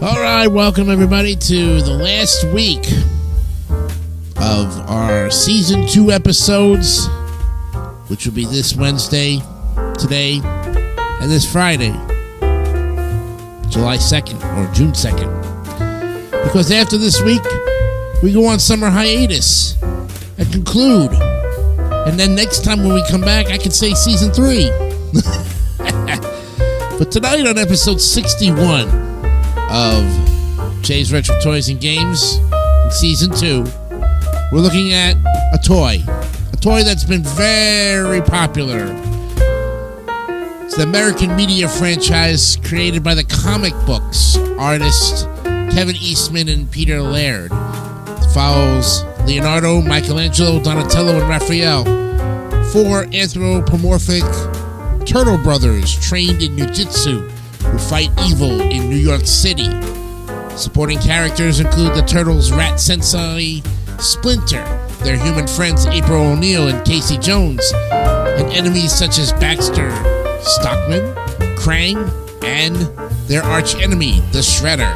All right, welcome everybody to the last week of our Season 2 episodes, which will be this Wednesday, today, and this Friday, July 2nd or June 2nd. Because after this week, we go on summer hiatus and conclude. And then next time when we come back, I can say Season 3. But tonight on episode 61 of Jay's Retro Toys and Games in Season 2, we're looking at a toy that's been very popular. It's the American media franchise created by the comic books artists Kevin Eastman and Peter Laird. It follows Leonardo, Michelangelo, Donatello, and Raphael, four anthropomorphic turtle brothers trained in Jiu-Jitsu who fight evil in New York City. Supporting characters include the Turtles' rat sensei, Splinter, their human friends April O'Neil and Casey Jones, and enemies such as Baxter Stockman, Krang, and their arch-enemy, the Shredder.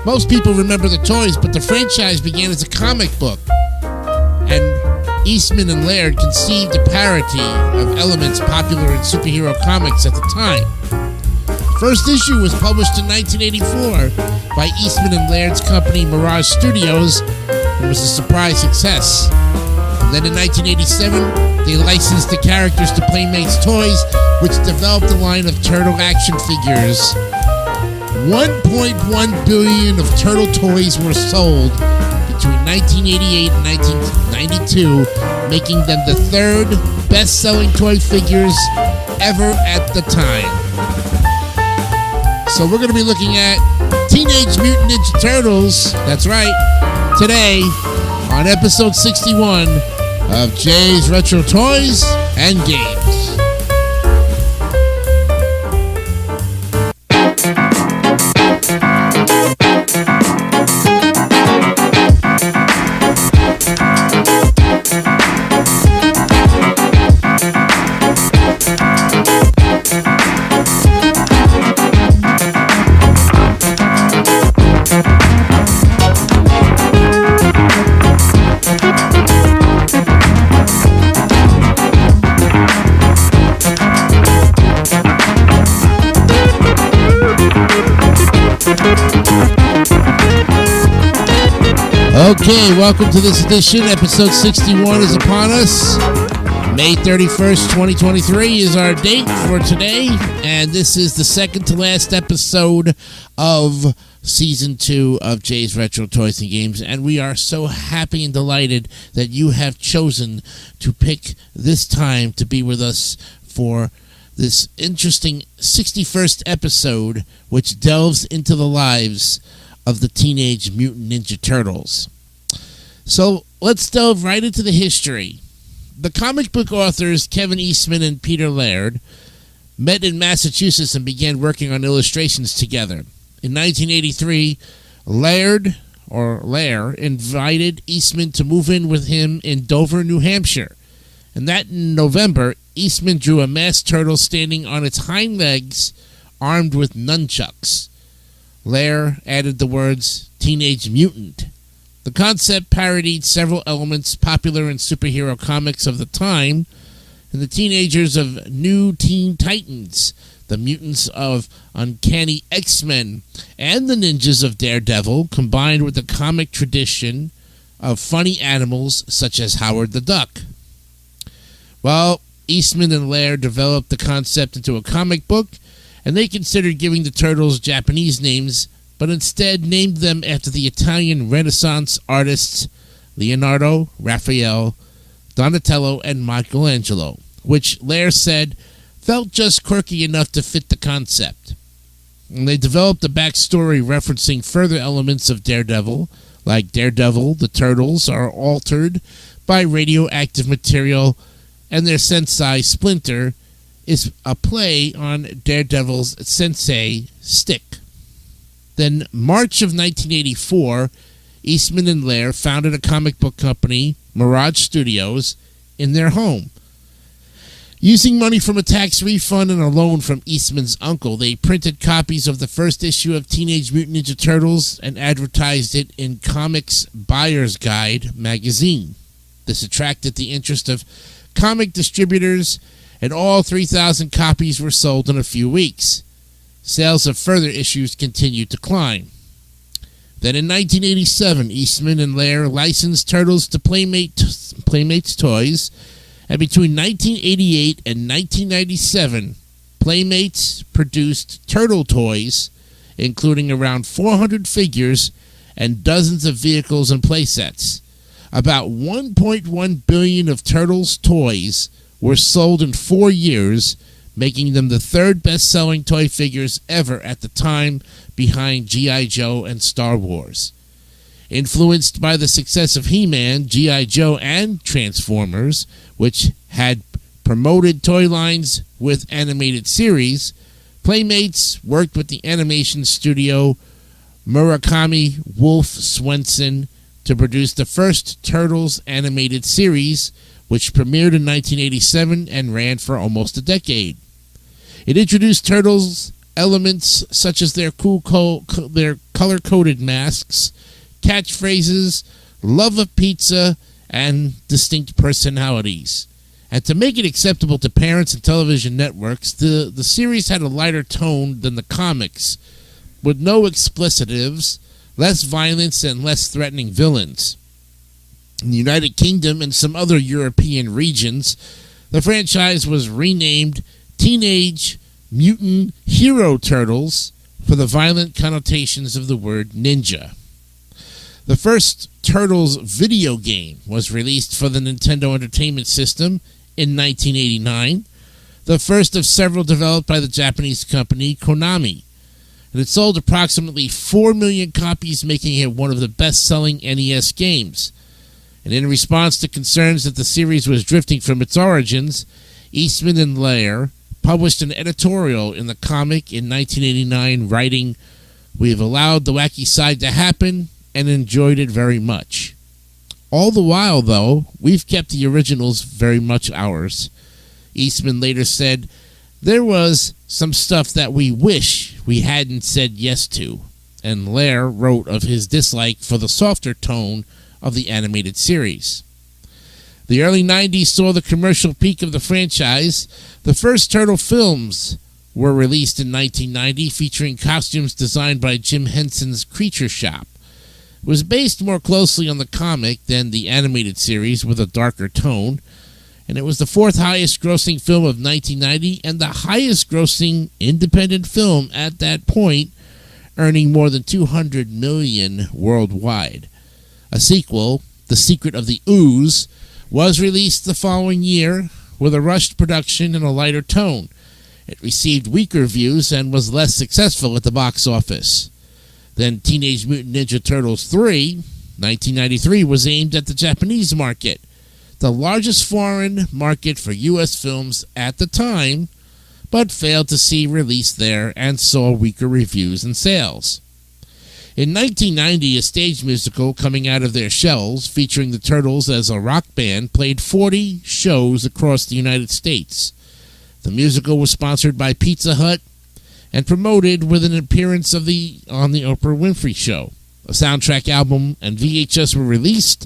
Most people remember the toys, but the franchise began as a comic book, and Eastman and Laird conceived a parody of elements popular in superhero comics at the time. First issue was published in 1984 by Eastman and Laird's company Mirage Studios and was a surprise success. And then in 1987, they licensed the characters to Playmates Toys, which developed a line of turtle action figures. 1.1 billion of turtle toys were sold between 1988 and 1992, making them the third best-selling toy figures ever at the time. So we're going to be looking at Teenage Mutant Ninja Turtles, that's right, today on episode 61 of Jay's Retro Toys and Games. Okay, welcome to this edition. Episode 61 is upon us. May 31st, 2023 is our date for today, and this is the second to last episode of Season 2 of Jay's Retro Toys and Games, and we are so happy and delighted that you have chosen to pick this time to be with us for this interesting 61st episode, which delves into the lives of the Teenage Mutant Ninja Turtles. So let's delve right into the history. The comic book authors Kevin Eastman and Peter Laird met in Massachusetts and began working on illustrations together. In 1983, Laird invited Eastman to move in with him in Dover, New Hampshire. And that in November, Eastman drew a masked turtle standing on its hind legs, armed with nunchucks. Laird added the words, Teenage Mutant. The concept parodied several elements popular in superhero comics of the time, and the teenagers of New Teen Titans, the mutants of Uncanny X-Men, and the ninjas of Daredevil, combined with the comic tradition of funny animals such as Howard the Duck. Well, Eastman and Laird developed the concept into a comic book, and they considered giving the turtles Japanese names, but instead named them after the Italian Renaissance artists Leonardo, Raphael, Donatello, and Michelangelo, which Laird said felt just quirky enough to fit the concept. And they developed a backstory referencing further elements of Daredevil, like Daredevil, the Turtles are altered by radioactive material, and their sensei, Splinter, is a play on Daredevil's sensei, Stick. Then, March of 1984, Eastman and Laird founded a comic book company, Mirage Studios, in their home. Using money from a tax refund and a loan from Eastman's uncle, they printed copies of the first issue of Teenage Mutant Ninja Turtles and advertised it in Comics Buyer's Guide magazine. This attracted the interest of comic distributors, and all 3,000 copies were sold in a few weeks. Sales of further issues continued to climb. Then in 1987, Eastman and Laird licensed Turtles to Playmates Toys, and between 1988 and 1997, Playmates produced Turtle toys, including around 400 figures and dozens of vehicles and playsets. About 1.1 billion of Turtles toys were sold in 4 years, making them the third best-selling toy figures ever at the time, behind G.I. Joe and Star Wars. Influenced by the success of He-Man, G.I. Joe, and Transformers, which had promoted toy lines with animated series, Playmates worked with the animation studio Murakami Wolf Swenson to produce the first Turtles animated series, which premiered in 1987 and ran for almost a decade. It introduced Turtles elements such as their their color-coded masks, catchphrases, love of pizza, and distinct personalities. And to make it acceptable to parents and television networks, the series had a lighter tone than the comics, with no explicitives, less violence, and less threatening villains. In the United Kingdom and some other European regions, the franchise was renamed Teenage Mutant Hero Turtles for the violent connotations of the word ninja. The first Turtles video game was released for the Nintendo Entertainment System in 1989, the first of several developed by the Japanese company Konami. And it sold approximately 4 million copies, making it one of the best-selling NES games. And in response to concerns that the series was drifting from its origins, Eastman and Laird published an editorial in the comic in 1989 writing, "We have allowed the wacky side to happen and enjoyed it very much. All the while, though, we've kept the originals very much ours." Eastman later said, "There was some stuff that we wish we hadn't said yes to," and Laird wrote of his dislike for the softer tone of the animated series. The early 90s saw the commercial peak of the franchise. The first Turtle films were released in 1990, featuring costumes designed by Jim Henson's Creature Shop. It was based more closely on the comic than the animated series, with a darker tone, and it was the fourth highest grossing film of 1990 and the highest grossing independent film at that point, earning more than $200 million worldwide. A sequel, The Secret of the Ooze, was released the following year with a rushed production and a lighter tone. It received weaker reviews and was less successful at the box office. Then Teenage Mutant Ninja Turtles 3, 1993, was aimed at the Japanese market, the largest foreign market for U.S. films at the time, but failed to see release there and saw weaker reviews and sales. In 1990, a stage musical, Coming Out of Their Shells, featuring the Turtles as a rock band, played 40 shows across the United States. The musical was sponsored by Pizza Hut and promoted with an appearance on the Oprah Winfrey Show. A soundtrack album and VHS were released.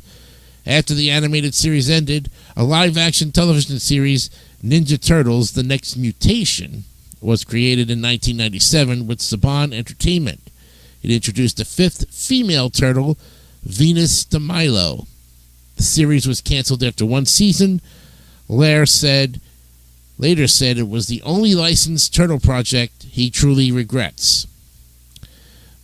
After the animated series ended, a live-action television series, Ninja Turtles: The Next Mutation, was created in 1997 with Saban Entertainment. It introduced a fifth female turtle, Venus de Milo. The series was canceled after one season. Laird later said it was the only licensed turtle project he truly regrets.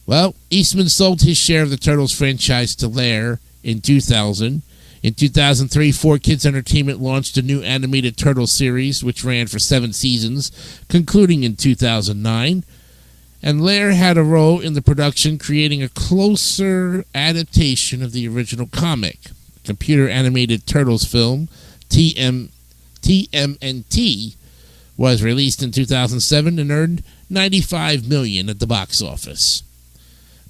Well, Eastman sold his share of the Turtles franchise to Laird in 2000. In 2003, 4Kids Entertainment launched a new animated Turtle series, which ran for 7 seasons, concluding in 2009. And Laird had a role in the production, creating a closer adaptation of the original comic. The computer-animated Turtles film, TMNT, was released in 2007 and earned $95 million at the box office.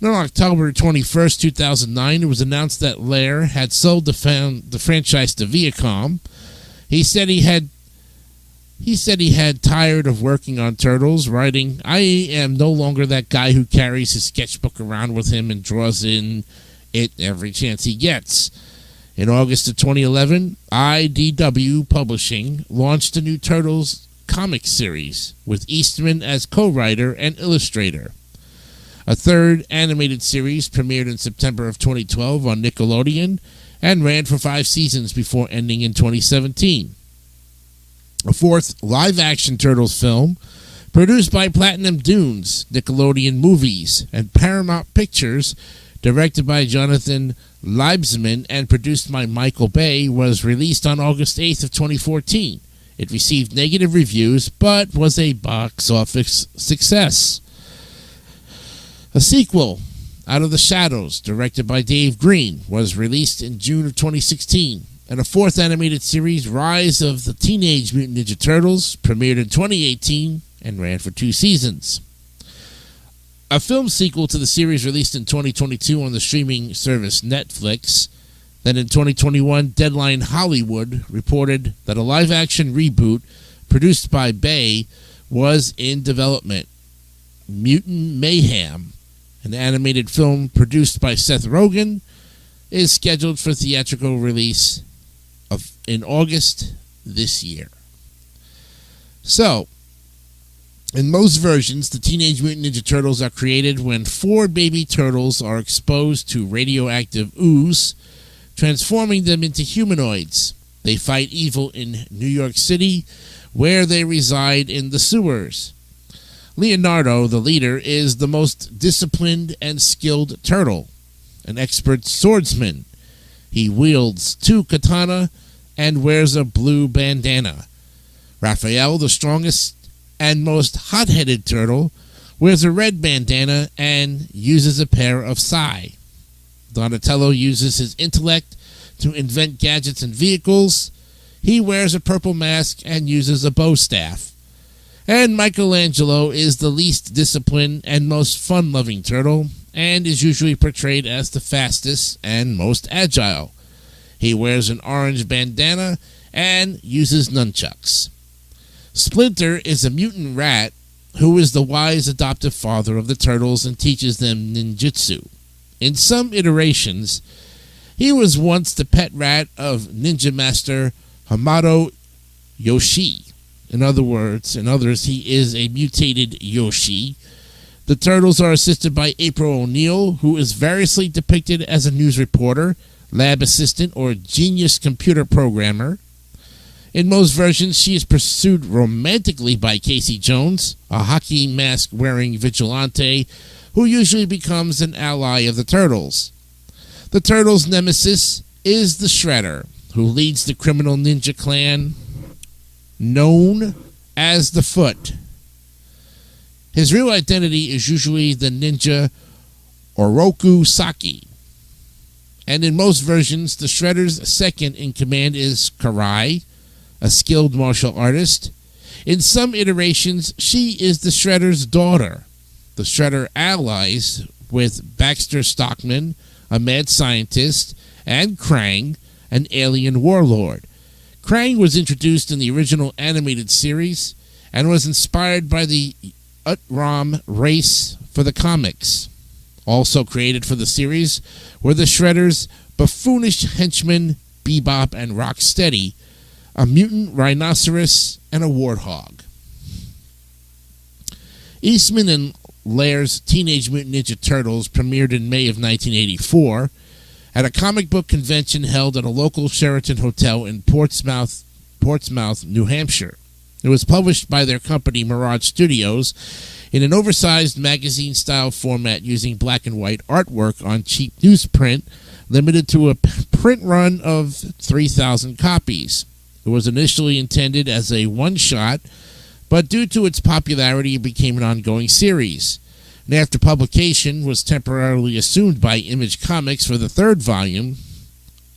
On October 21st, 2009, it was announced that Laird had sold the franchise to Viacom. He said he had He said he had tired of working on Turtles, writing, "I am no longer that guy who carries his sketchbook around with him and draws in it every chance he gets." In August of 2011, IDW Publishing launched a new Turtles comic series with Eastman as co-writer and illustrator. A third animated series premiered in September of 2012 on Nickelodeon and ran for 5 seasons before ending in 2017. A fourth live-action Turtles film, produced by Platinum Dunes, Nickelodeon Movies, and Paramount Pictures, directed by Jonathan Liebesman and produced by Michael Bay, was released on August 8th of 2014. It received negative reviews, but was a box office success. A sequel, Out of the Shadows, directed by Dave Green, was released in June of 2016. And a fourth animated series, Rise of the Teenage Mutant Ninja Turtles, premiered in 2018 and ran for 2 seasons. A film sequel to the series released in 2022 on the streaming service Netflix. Then in 2021, Deadline Hollywood reported that a live-action reboot produced by Bay was in development. Mutant Mayhem, an animated film produced by Seth Rogen, is scheduled for theatrical release in August this year. So, in most versions, the Teenage Mutant Ninja Turtles are created when 4 baby turtles are exposed to radioactive ooze, transforming them into humanoids. They fight evil in New York City, where they reside in the sewers. Leonardo, the leader, is the most disciplined and skilled turtle, an expert swordsman. He wields 2 katana and wears a blue bandana. Raphael, the strongest and most hot-headed turtle, wears a red bandana and uses a pair of sai. Donatello uses his intellect to invent gadgets and vehicles. He wears a purple mask and uses a bow staff. And Michelangelo is the least disciplined and most fun-loving turtle, and is usually portrayed as the fastest and most agile. He wears an orange bandana and uses nunchucks. Splinter is a mutant rat who is the wise adoptive father of the turtles and teaches them ninjutsu. In some iterations, he was once the pet rat of Ninja Master Hamato Yoshi. In others, he is a mutated Yoshi. The Turtles are assisted by April O'Neil, who is variously depicted as a news reporter, lab assistant, or genius computer programmer. In most versions, she is pursued romantically by Casey Jones, a hockey mask-wearing vigilante who usually becomes an ally of the Turtles. The Turtles' nemesis is the Shredder, who leads the criminal ninja clan known as the Foot. His real identity is usually the ninja Oroku Saki. And in most versions, the Shredder's second in command is Karai, a skilled martial artist. In some iterations, she is the Shredder's daughter. The Shredder allies with Baxter Stockman, a mad scientist, and Krang, an alien warlord. Krang was introduced in the original animated series and was inspired by the Utram race for the comics. Also created for the series were the Shredder's buffoonish henchmen Bebop and Rocksteady, a mutant rhinoceros, and a warthog. Eastman and Lair's Teenage Mutant Ninja Turtles premiered in May of 1984 at a comic book convention held at a local Sheraton hotel in Portsmouth, New Hampshire. It was published by their company, Mirage Studios, in an oversized magazine-style format using black and white artwork on cheap newsprint, limited to a print run of 3,000 copies. It was initially intended as a one-shot, but due to its popularity, it became an ongoing series. And after publication was temporarily assumed by Image Comics for the 3rd volume,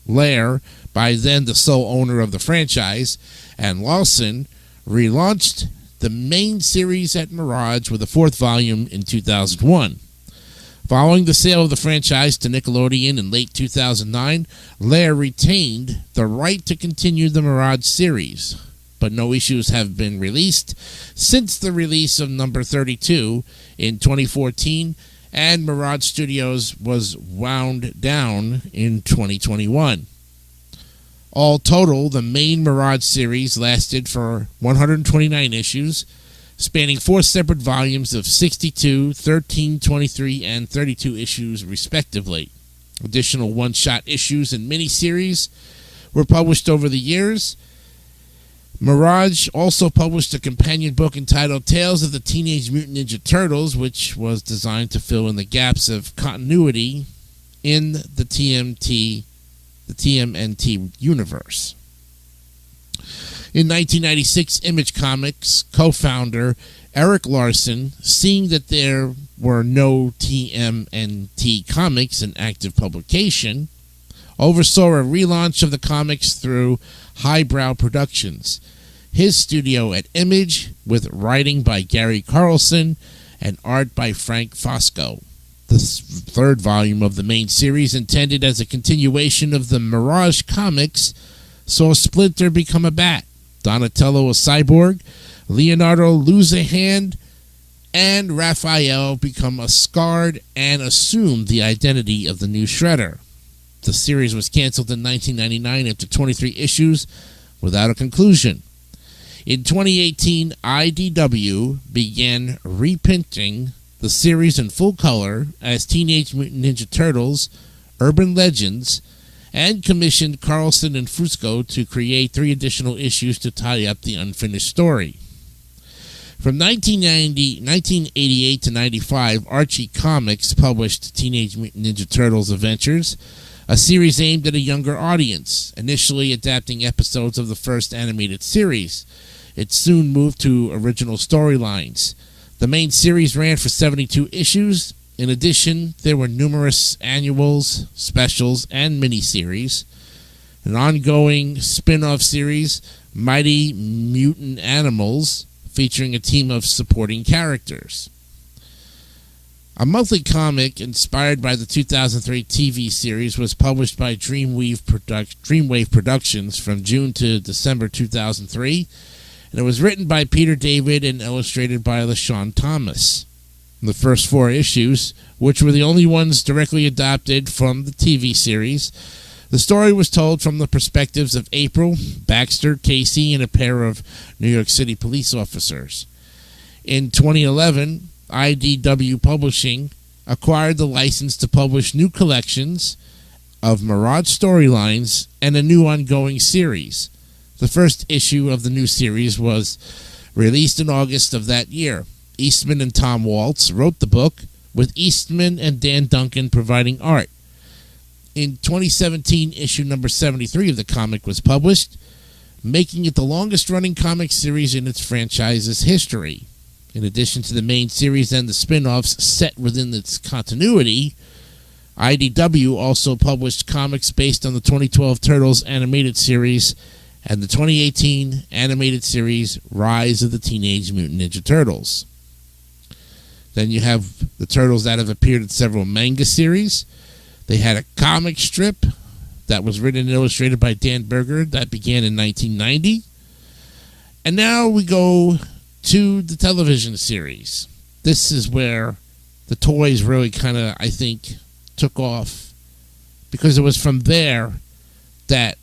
Lair, by then the sole owner of the franchise, and Lawson relaunched the main series at Mirage with a 4th volume in 2001. Following the sale of the franchise to Nickelodeon in late 2009, Lair retained the right to continue the Mirage series. but no issues have been released since the release of number 32 in 2014, and Mirage Studios was wound down in 2021. All total, the main Mirage series lasted for 129 issues, spanning 4 separate volumes of 62, 13, 23, and 32 issues respectively. Additional one-shot issues and miniseries were published over the years. Mirage also published a companion book entitled Tales of the Teenage Mutant Ninja Turtles, which was designed to fill in the gaps of continuity in the TMNT universe. In 1996, Image Comics co-founder Eric Larson, seeing that there were no TMNT comics in active publication, oversaw a relaunch of the comics through Highbrow Productions, his studio at Image, with writing by Gary Carlson and art by Frank Fosco. The third volume of the main series, intended as a continuation of the Mirage comics, saw Splinter become a bat, Donatello a cyborg, Leonardo lose a hand, and Raphael become a scarred and assume the identity of the new Shredder. The series was canceled in 1999 after 23 issues without a conclusion. In 2018, IDW began reprinting the series in full color as Teenage Mutant Ninja Turtles Urban Legends, and commissioned Carlson and Fusco to create 3 additional issues to tie up the unfinished story. From 1988 to 95, Archie Comics published Teenage Mutant Ninja Turtles Adventures, a series aimed at a younger audience, initially adapting episodes of the first animated series. It soon moved to original storylines. The main series ran for 72 issues. In addition, there were numerous annuals, specials, and miniseries. An ongoing spin-off series, Mighty Mutant Animals, featuring a team of supporting characters. A monthly comic inspired by the 2003 TV series was published by Dreamwave Productions from June to December 2003, and it was written by Peter David and illustrated by LaShawn Thomas. The first 4 issues, which were the only ones directly adapted from the TV series, the story was told from the perspectives of April, Baxter, Casey, and a pair of New York City police officers. In 2011, IDW Publishing acquired the license to publish new collections of Mirage storylines and a new ongoing series. The first issue of the new series was released in August of that year. Eastman and Tom Waltz wrote the book, with Eastman and Dan Duncan providing art. In 2017, issue number 73 of the comic was published, making it the longest-running comic series in its franchise's history. In addition to the main series and the spin-offs set within its continuity, IDW also published comics based on the 2012 Turtles animated series and the 2018 animated series Rise of the Teenage Mutant Ninja Turtles. Then you have the Turtles that have appeared in several manga series. They had a comic strip that was written and illustrated by Dan Berger that began in 1990. And now we go to the television series. This is where the toys really kind of, I think, took off, because it was from there that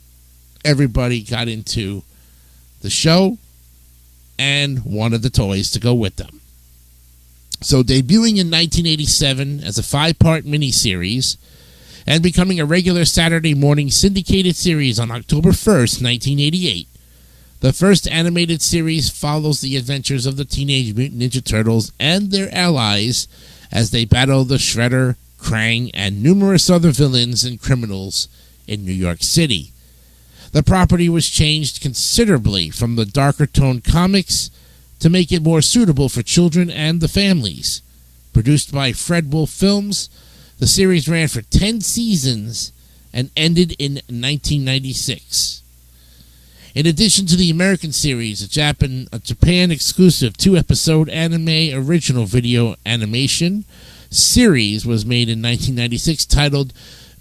everybody got into the show and wanted the toys to go with them. So debuting in 1987 as a 5-part miniseries and becoming a regular Saturday morning syndicated series on October 1st, 1988, the first animated series follows the adventures of the Teenage Mutant Ninja Turtles and their allies as they battle the Shredder, Krang, and numerous other villains and criminals in New York City. The property was changed considerably from the darker toned comics to make it more suitable for children and the families. Produced by Fred Wolf Films, the series ran for 10 seasons and ended in 1996. In addition to the American series, a Japan-exclusive 2-episode anime original video animation series was made in 1996 titled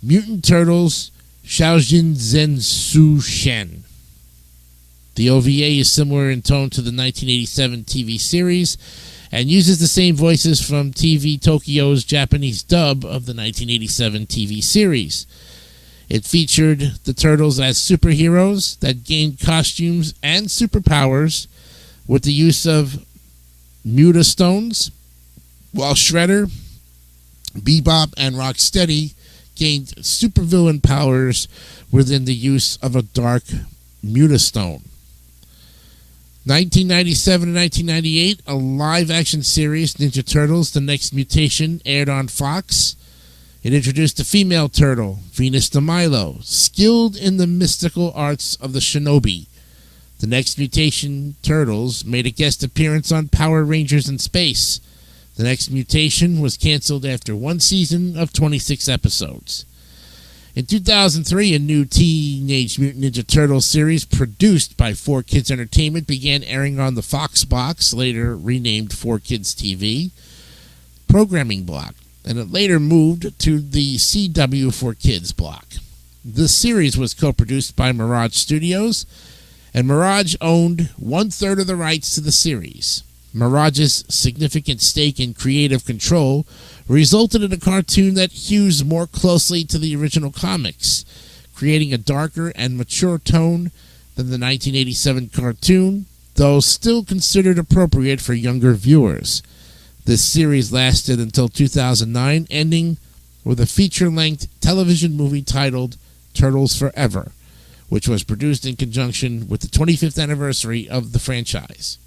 Mutant Turtles Shaojin Zensu Shen. The OVA is similar in tone to the 1987 TV series and uses the same voices from TV Tokyo's Japanese dub of the 1987 TV series. It featured the Turtles as superheroes that gained costumes and superpowers with the use of mutastones, while Shredder, Bebop, and Rocksteady gained supervillain powers within the use of a dark mutastone. 1997 and 1998, a live-action series, Ninja Turtles: The Next Mutation, aired on Fox. It introduced a female turtle, Venus de Milo, skilled in the mystical arts of the shinobi. The Next Mutation Turtles made a guest appearance on Power Rangers in Space. The Next Mutation was canceled after one season of 26 episodes. In 2003, a new Teenage Mutant Ninja Turtles series produced by 4Kids Entertainment began airing on the Fox Box, later renamed 4Kids TV, programming block, and it later moved to the CW 4Kids block. The series was co-produced by Mirage Studios, and Mirage owned 1/3 of the rights to the series. Mirage's significant stake in creative control resulted in a cartoon that hews more closely to the original comics, creating a darker and mature tone than the 1987 cartoon, though still considered appropriate for younger viewers. This series lasted until 2009, ending with a feature-length television movie titled Turtles Forever, which was produced in conjunction with the 25th anniversary of the franchise.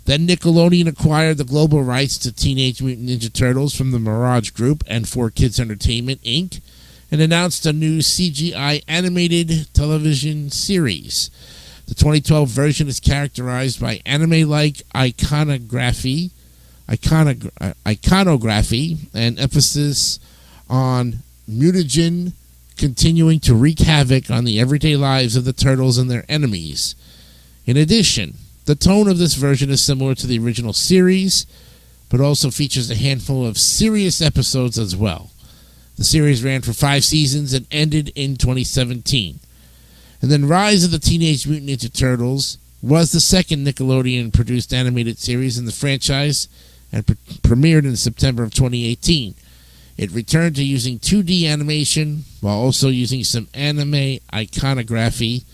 Then Nickelodeon acquired the global rights to Teenage Mutant Ninja Turtles from the Mirage Group and 4Kids Entertainment, Inc., and announced a new CGI animated television series. The 2012 version is characterized by anime-like iconography and emphasis on mutagen continuing to wreak havoc on the everyday lives of the Turtles and their enemies. In addition, the tone of this version is similar to the original series, but also features a handful of serious episodes as well. The series ran for 5 seasons and ended in 2017. And then Rise of the Teenage Mutant Ninja Turtles was the second Nickelodeon-produced animated series in the franchise and premiered in September of 2018. It returned to using 2D animation while also using some anime iconography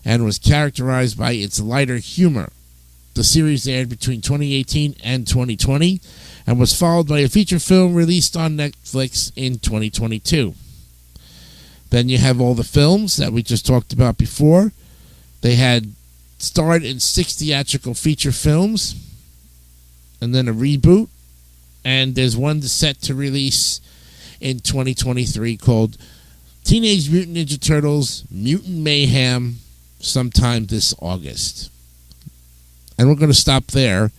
and was characterized by its lighter humor. The series aired between 2018 and 2020 and was followed by a feature film released on Netflix in 2022. Then you have all the films that we just talked about before. They had starred in 6 theatrical feature films and then a reboot, and there's one set to release in 2023 called Teenage Mutant Ninja Turtles Mutant Mayhem sometime this August. And we're going to stop there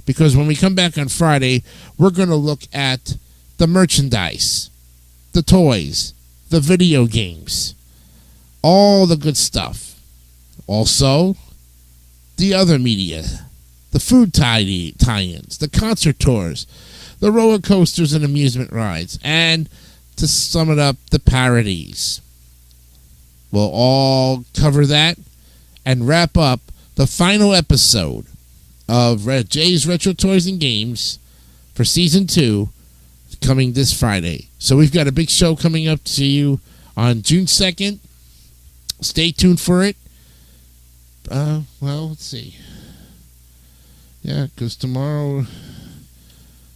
because when we come back on Friday, we're going to look at the merchandise, the toys, the video games, all the good stuff. Also, the other media, the food tie-ins, the concert tours, the roller coasters and amusement rides, and to sum it up, the parodies. We'll all cover that and wrap up the final episode of Jay's Retro Toys and Games for Season 2 coming this Friday. So we've got a big show coming up to you on June 2nd. Stay tuned for it. Well, let's see. Yeah, because tomorrow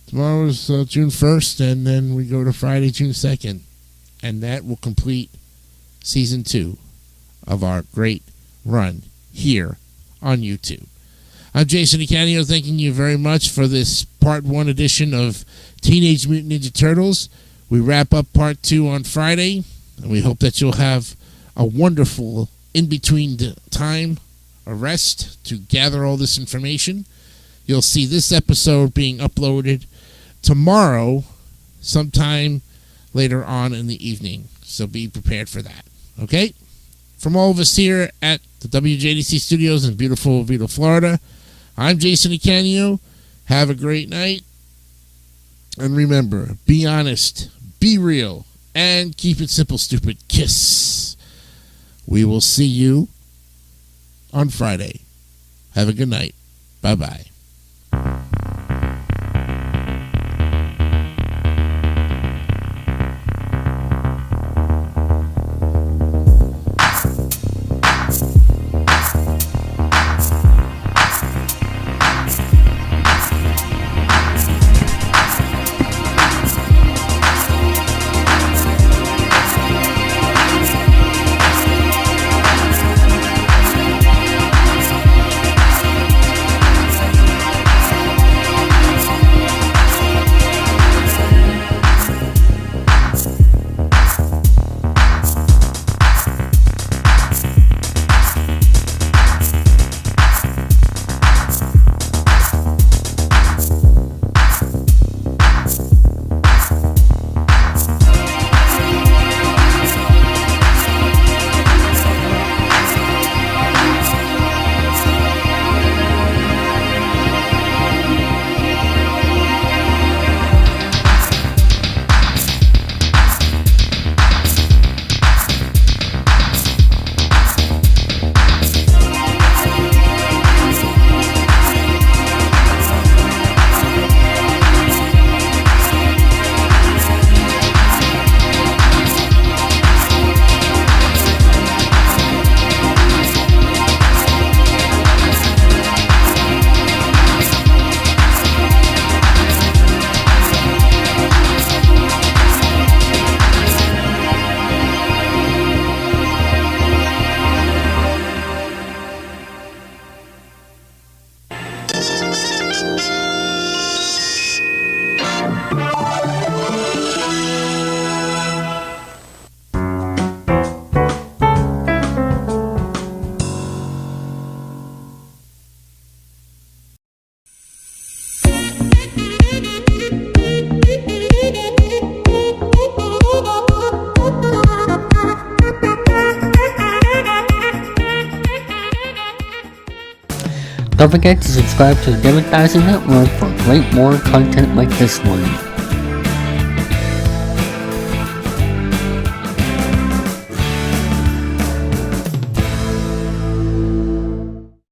is June 1st, and then we go to Friday, June 2nd. And that will complete Season 2 of our great run here on YouTube. I'm Jason Icanio, thanking you very much for this Part 1 edition of Teenage Mutant Ninja Turtles. We wrap up Part 2 on Friday, and we hope that you'll have a wonderful in-between time, a rest to gather all this information. You'll see this episode being uploaded tomorrow, sometime later on in the evening. So be prepared for that. Okay? From all of us here at the WJDC studios in beautiful Vito, Florida, I'm Jason Icanio. Have a great night. And remember, be honest, be real, and keep it simple, stupid. Kiss. We will see you on Friday. Have a good night. Bye-bye. Don't forget to subscribe to the David3000 Network for great more content like this one.